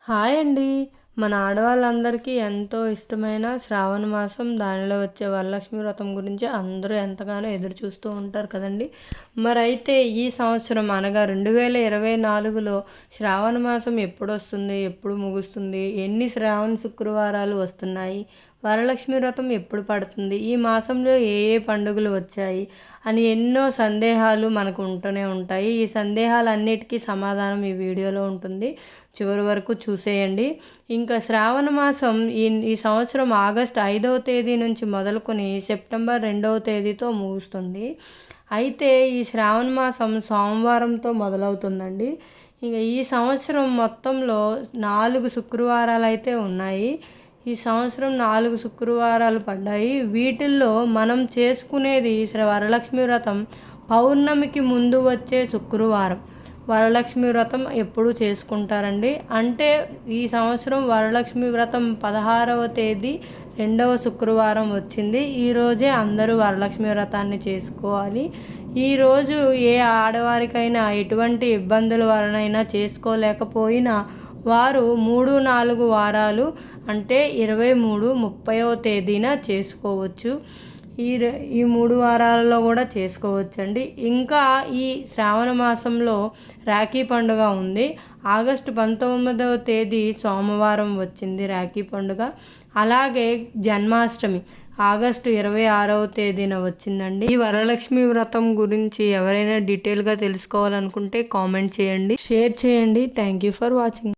Hi అండి. మన ఆడవాళ్ళందరికీ ఎంతో ఇష్టమైన శ్రావణ మాసం, దానిలో వచ్చే వరలక్ష్మి వ్రతం గురించి అందరూ ఎంతగానో ఎదురు చూస్తూ ఉంటారు కదండీ! మరైతే ఈ సంవత్సరం అనగా 2024లో శ్రావణ మాసం ఎప్పుడొస్తుంది? ఎప్పుడు ముగుస్తుంది? ఎన్ని శ్రావణ శుక్రవారాలు వస్తున్నాయి? వరలక్ష్మి వ్రతం ఎప్పుడు పడుతుంది? ఈ మాసంలో ఏ ఏ పండుగలు వచ్చాయి? అని ఎన్నో సందేహాలు మనకు ఉంటూనే ఉంటాయి. ఈ సందేహాలన్నిటికీ సమాధానం ఈ వీడియోలో ఉంటుంది. చివరి వరకు చూసేయండి. ఇంకా శ్రావణ మాసం ఈ సంవత్సరం ఆగస్టు 5వ తేదీ నుంచి మొదలుకొని సెప్టెంబర్ 2వ తేదీతో ముగుస్తుంది. అయితే ఈ శ్రావణ మాసం సోమవారంతో మొదలవుతుందండి. ఇక ఈ సంవత్సరం మొత్తంలో 4 శుక్రవారాలు అయితే ఉన్నాయి. ఈ సంవత్సరం 4 శుక్రవారాలు పడ్డాయి. వీటిల్లో మనం చేసుకునేది శ్రీ వరలక్ష్మి వ్రతం పౌర్ణమికి ముందు వచ్చే శుక్రవారం. వరలక్ష్మి వ్రతం ఎప్పుడు చేసుకుంటారండి అంటే ఈ సంవత్సరం వరలక్ష్మి వ్రతం 16వ తేదీ 2వ శుక్రవారం వచ్చింది. ఈరోజే అందరూ వరలక్ష్మి వ్రతాన్ని చేసుకోవాలి. ఈరోజు ఏ ఆడవారికైనా ఎటువంటి ఇబ్బందుల వలనైనా చేసుకోలేకపోయినా వారు 3-4 వారాలు అంటే 23, 30వ తేదీన చేసుకోవచ్చు. ఈ 3 వారాలలో కూడా చేసుకోవచ్చండి. ఇంకా ఈ శ్రావణ మాసంలో రాఖీ పండుగ ఉంది. ఆగస్టు 19వ తేదీ సోమవారం వచ్చింది రాఖీ పండుగ. అలాగే జన్మాష్టమి ఆగస్టు 26వ తేదీన వచ్చిందండి. ఈ వరలక్ష్మి వ్రతం గురించి ఎవరైనా డీటెయిల్గా తెలుసుకోవాలనుకుంటే కామెంట్ చేయండి, షేర్ చేయండి. Thank you for watching.